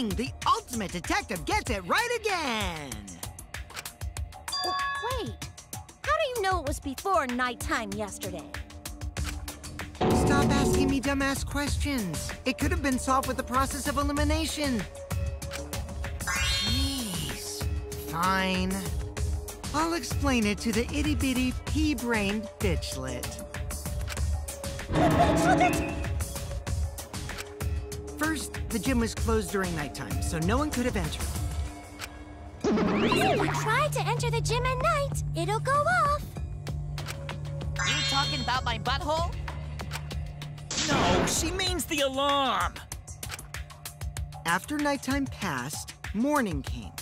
King, the ultimate detective, gets it right again! Wait, how do you know it was before nighttime yesterday? Stop asking me dumbass questions. It could have been solved with the process of elimination. Jeez. Fine. I'll explain it to the itty-bitty, pea-brained bitchlet. First, the gym was closed during nighttime, so no one could have entered. If you try to enter the gym at night, it'll go off. You talking about my butthole? No, she means the alarm! After nighttime passed, morning came.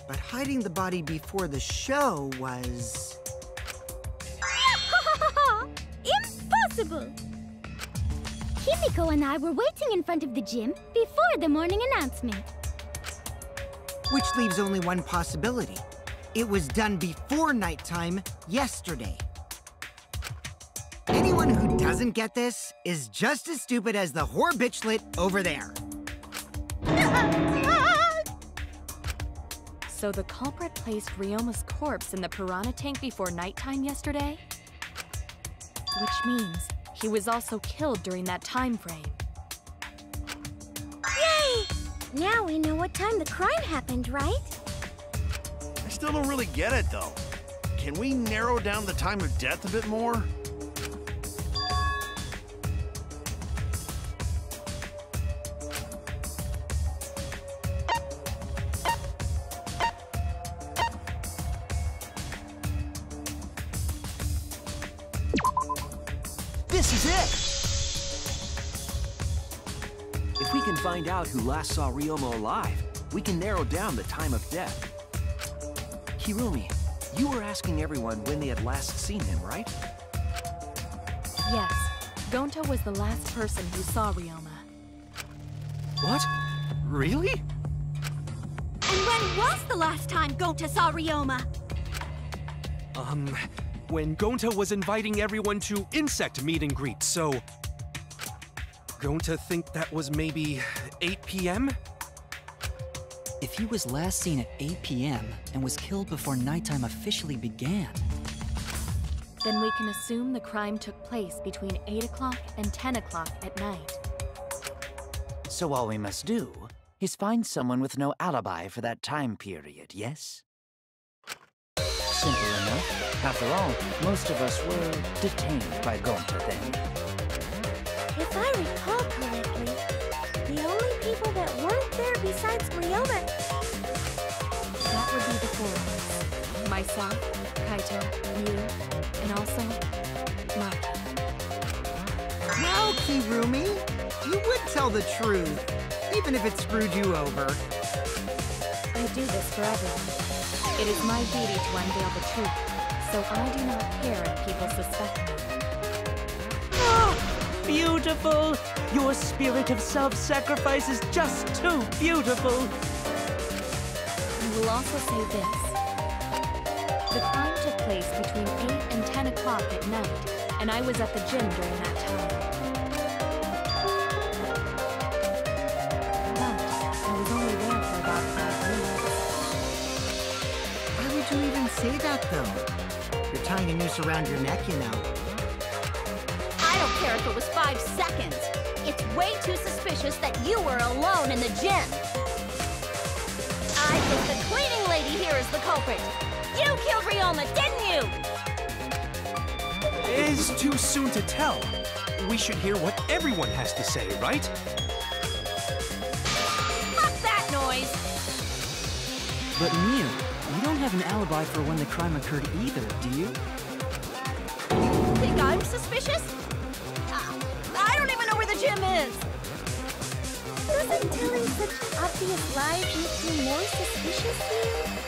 But hiding the body before the show was... Impossible! Kimiko and I were waiting in front of the gym before the morning announcement. Which leaves only one possibility. It was done before nighttime yesterday. Anyone who doesn't get this is just as stupid as the whore bitchlet over there. So the culprit placed Ryoma's corpse in the piranha tank before nighttime yesterday? Which means he was also killed during that time frame. Yay! Now we know what time the crime happened, right? I still don't really get it, though. Can we narrow down the time of death a bit more? This is it! If we can find out who last saw Ryoma alive, we can narrow down the time of death. Hirumi, you were asking everyone when they had last seen him, right? Yes, Gonta was the last person who saw Ryoma. What? Really? And when was the last time Gonta saw Ryoma? When Gonta was inviting everyone to insect meet and greet, so... Gonta think that was maybe 8 p.m.? If he was last seen at 8 p.m. and was killed before nighttime officially began... Then we can assume the crime took place between 8 o'clock and 10 o'clock at night. So all we must do is find someone with no alibi for that time period, yes? Simple enough. After all, most of us were detained by Gonta then. If I recall correctly, the only people that weren't there besides Ryoma... That would be the four of us. Myself, Kaito, you, and also Maki. Well, Kirumi, you would tell the truth, even if it screwed you over. I do this for everyone. It is my duty to unveil the truth, so I do not care if people suspect me. Oh, beautiful! Your spirit of self-sacrifice is just too beautiful! I will also say this. The crime took place between 8 and 10 o'clock at night, and I was at the gym during that time. But I was only there for about 5 minutes. Why would you even say that, though? You're tying a noose around your neck, you know. I don't care if it was 5 seconds. It's way too suspicious that you were alone in the gym. I think the cleaning lady here is the culprit. You killed Ryoma, didn't you? It's too soon to tell. We should hear what everyone has to say, right? Fuck that noise! But Miu, you don't have an alibi for when the crime occurred either, do you? Think I'm suspicious? I don't even know where the gym is! Doesn't telling such obvious lies make you more suspicious here?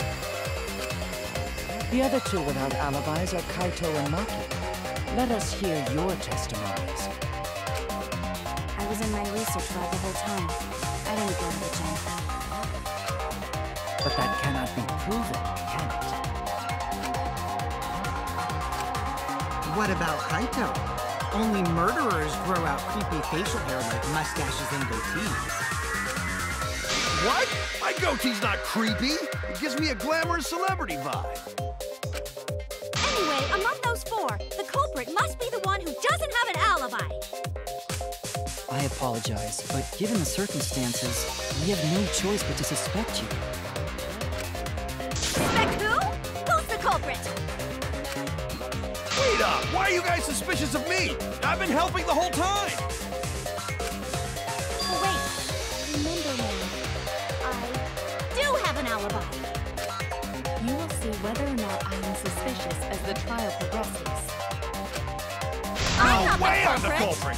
The other two without alibis are Kaito and Maki. Let us hear your testimonies. I was in my research lab the whole time. I didn't go to the gym. But that cannot be proven, can it? What about Kaito? Only murderers grow out creepy facial hair like mustaches and goatees. What? My goatee's not creepy. It gives me a glamorous celebrity vibe. Anyway, among those four, the culprit must be the one who doesn't have an alibi. I apologize, but given the circumstances, we have no choice but to suspect you. Suspect who? Who's the culprit? Wait up! Why are you guys suspicious of me? I've been helping the whole time! Oh, wait. Remember me. I do have an alibi. You will see whether or not I am suspicious as the trial progresses. I'm not way the I'm the culprit. culprit!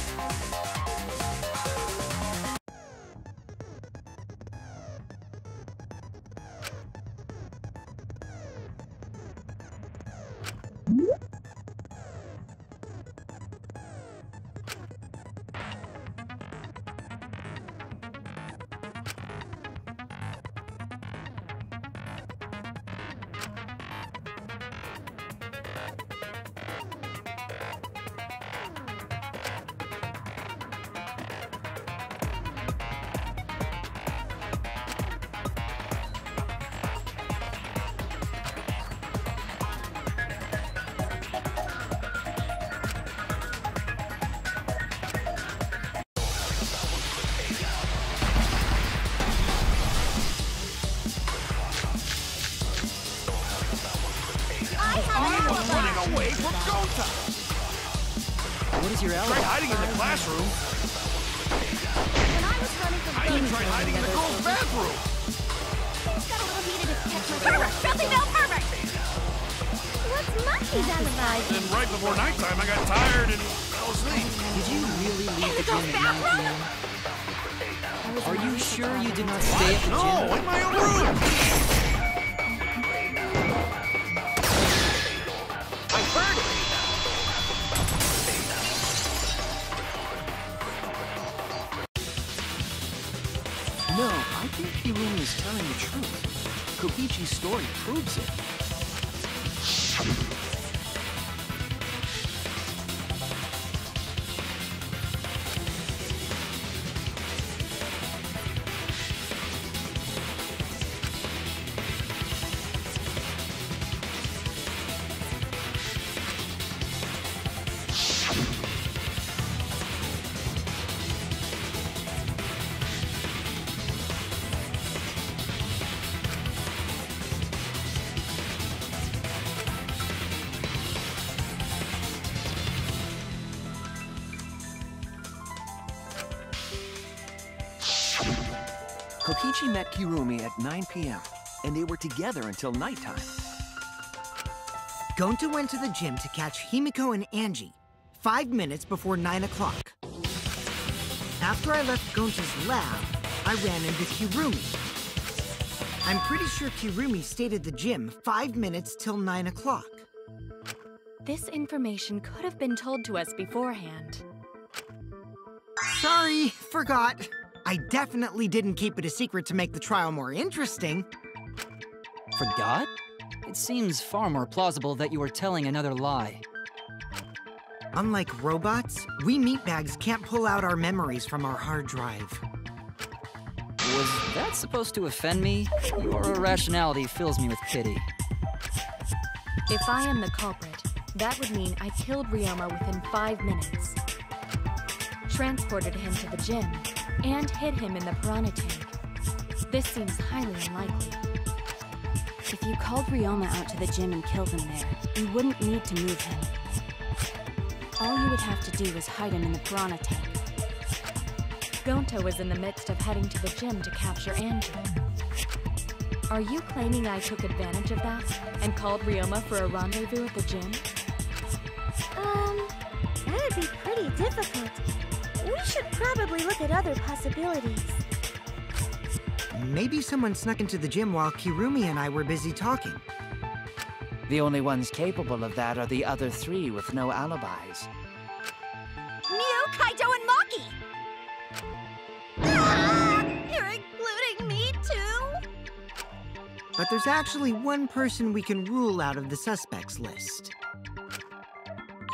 Running away from Gota! What is your alibi? Tried hiding in the classroom. When I was running from I even tried hiding in the girls' bathroom. Things got a little heated at catch my pervert! Jezebel pervert! What's Monkey's alibi? Then right before nighttime, I got tired and fell asleep. Did you really leave the gym at 9 p.m.? Are you sure you did not stay at the gym? No, in my own room! I heard it! No, I think Hirumi is telling the truth. Kokichi's story proves it. Kokichi met Kirumi at 9 p.m., and they were together until nighttime. Gonta went to the gym to catch Himiko and Angie 5 minutes before 9 o'clock. After I left Gonta's lab, I ran into Kirumi. I'm pretty sure Kirumi stayed at the gym 5 minutes till 9 o'clock. This information could have been told to us beforehand. Sorry, forgot. I definitely didn't keep it a secret to make the trial more interesting. Forgot? It seems far more plausible that you were telling another lie. Unlike robots, we meatbags can't pull out our memories from our hard drive. Was that supposed to offend me? Your irrationality fills me with pity. If I am the culprit, that would mean I killed Ryoma within 5 minutes, transported him to the gym, and hid him in the piranha tank. This seems highly unlikely. If you called Ryoma out to the gym and killed him there, you wouldn't need to move him. All you would have to do is hide him in the piranha tank. Gonta was in the midst of heading to the gym to capture Angie. Are you claiming I took advantage of that and called Ryoma for a rendezvous at the gym? That'd be pretty difficult. We should probably look at other possibilities. Maybe someone snuck into the gym while Kirumi and I were busy talking. The only ones capable of that are the other three with no alibis. Mew, Kaito, and Maki! Ah, you're including me too? But there's actually one person we can rule out of the suspects list.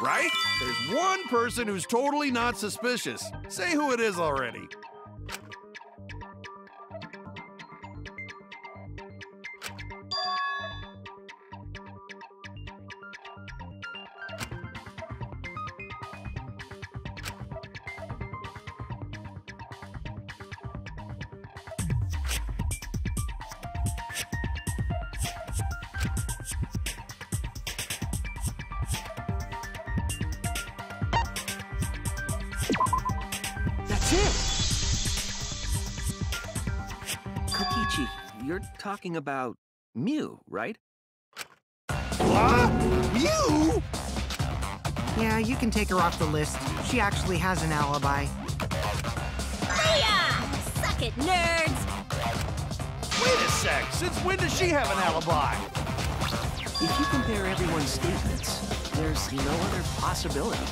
Right? There's one person who's totally not suspicious. Say who it is already. you're talking about Mew, right? What? Mew? Yeah, you can take her off the list. She actually has an alibi. Booyah! Suck it, nerds! Wait a sec. Since when does she have an alibi? If you compare everyone's statements, there's no other possibility.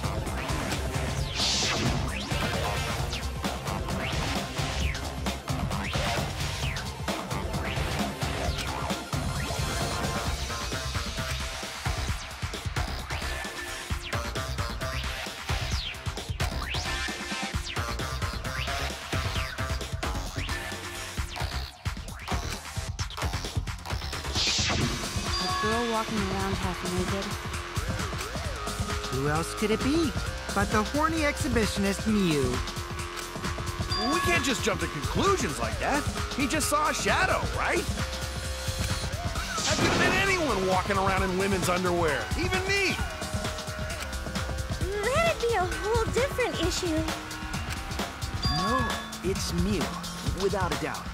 Walking around half naked. Who else could it be but the horny exhibitionist Mew? We can't just jump to conclusions like that. He just saw a shadow, right? That could have been anyone walking around in women's underwear, even me. That'd be a whole different issue. No, it's Mew, without a doubt.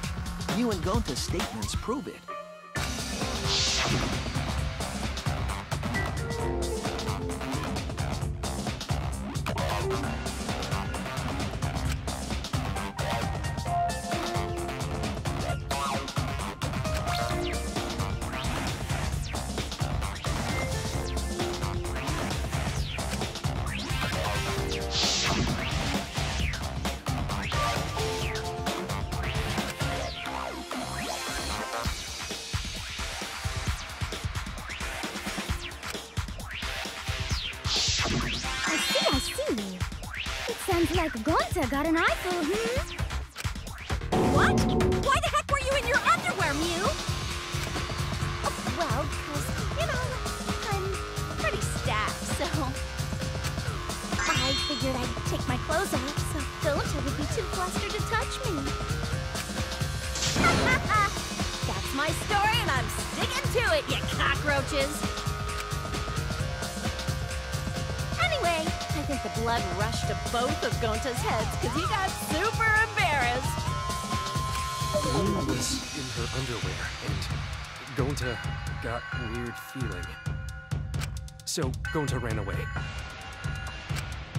Mew and Gonta's statements prove it. Sounds like Gonta got an eyeful, What? Why the heck were you in your underwear, Mew? Oh, well, because, I'm pretty stacked, so... I figured I'd take my clothes off so Gonta would be too flustered to touch me. That's my story and I'm sticking to it, you cockroaches! Anyway, I think the blood rushed to both of Gonta's heads because he got super embarrassed. Mew was in her underwear, and Gonta got a weird feeling. So Gonta ran away.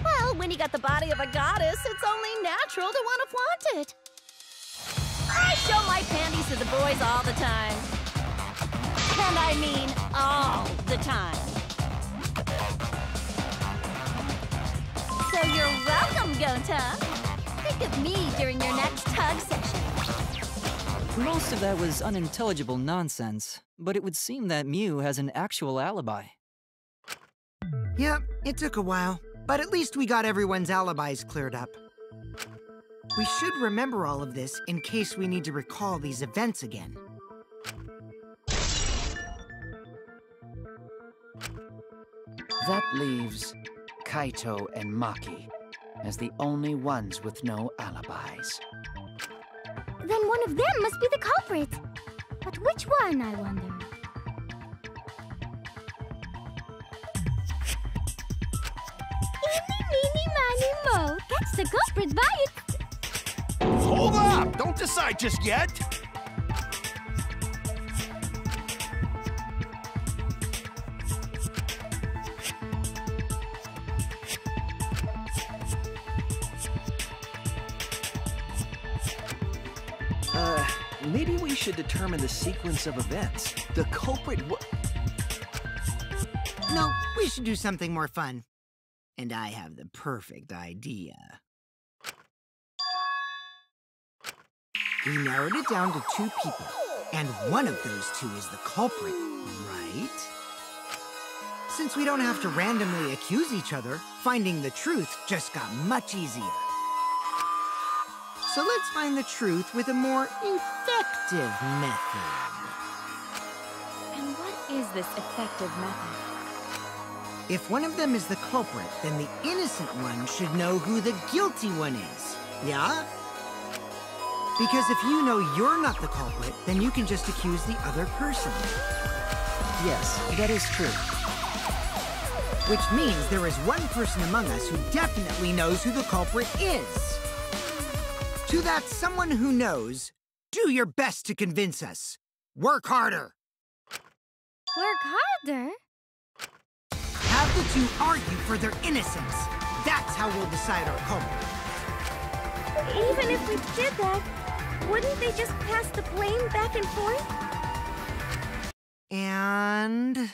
Well, when you got the body of a goddess, it's only natural to want to flaunt it. I show my panties to the boys all the time. And I mean all the time. So you're welcome, Gonta. Think of me during your next tug session. Most of that was unintelligible nonsense, but it would seem that Mew has an actual alibi. Yep, it took a while, but at least we got everyone's alibis cleared up. We should remember all of this in case we need to recall these events again. That leaves Kaito and Maki as the only ones with no alibis. Then one of them must be the culprit. But which one, I wonder? Eeny, meeny, miny, mo. Catch the culprit by it. Hold up! Don't decide just yet! Maybe we should determine the sequence of events. The culprit No, we should do something more fun. And I have the perfect idea. We narrowed it down to 2 people, and one of those 2 is the culprit, right? Since we don't have to randomly accuse each other, finding the truth just got much easier. So let's find the truth with a more effective method. And what is this effective method? If one of them is the culprit, then the innocent one should know who the guilty one is. Yeah? Because if you know you're not the culprit, then you can just accuse the other person. Yes, that is true. Which means there is one person among us who definitely knows who the culprit is. To that someone who knows, Do your best to convince us. Work harder. Work harder? Have the two argue for their innocence. That's how we'll decide our culprit. Even if we did that, wouldn't they just pass the blame back and forth? And...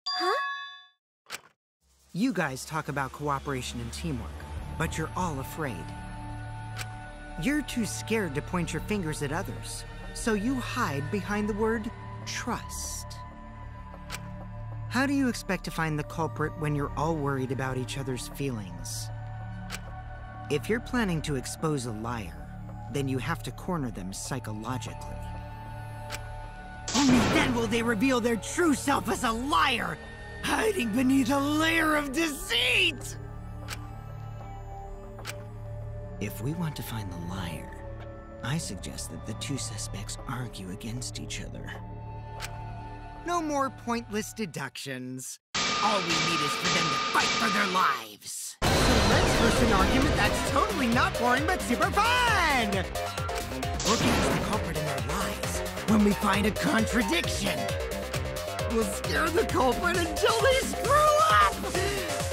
Huh? You guys talk about cooperation and teamwork, but you're all afraid. You're too scared to point your fingers at others, so you hide behind the word trust. How do you expect to find the culprit when you're all worried about each other's feelings? If you're planning to expose a liar, then you have to corner them psychologically. Only then will they reveal their true self as a liar, hiding beneath a layer of deceit! If we want to find the liar, I suggest that the two suspects argue against each other. No more pointless deductions. All we need is for them to fight for their lives. So let's first an argument that's totally not boring but super fun! We'll catch the culprit in their lies when we find a contradiction. We'll scare the culprit until they screw up!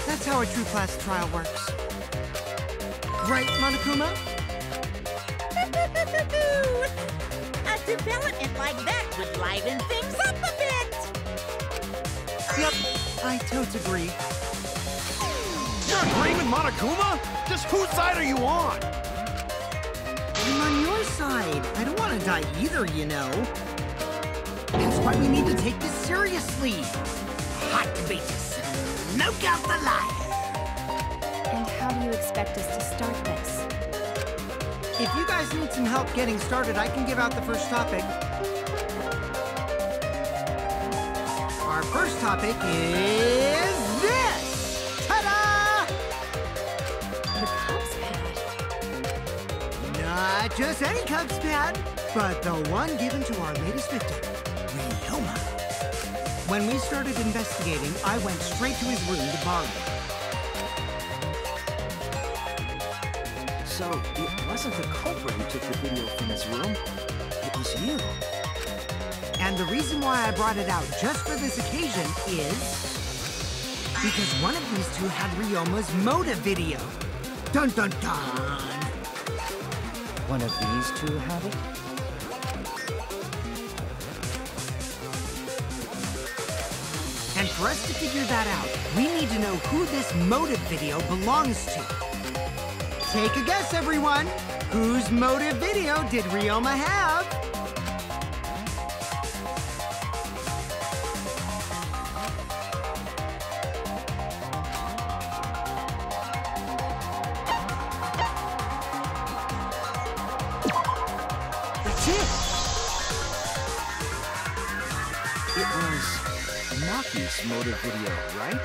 That's how a true class trial works. Right, Monokuma? A development like that would liven things up a bit. Yep, I totes agree. You're agreeing with Monokuma? Just whose side are you on? I'm on your side. I don't want to die either, you know. That's why we need to take this seriously. Hot debates. Smoke out the liar. And how do you expect us to start this? If you guys need some help getting started, I can give out the first topic. Our first topic is this! Ta-da! The Cubs pad. Not just any Cubs pad, but the one given to our latest victim, Ryoma. When we started investigating, I went straight to his room to borrow it. So, it wasn't the culprit who took the video from his room. It was you. And the reason why I brought it out just for this occasion is... because one of these two had Ryoma's motive video. Dun dun dun! One of these two have it? And for us to figure that out, we need to know who this motive video belongs to. Take a guess, everyone! Whose motive video did Ryoma have? That's it! It was Maki's motive video, right?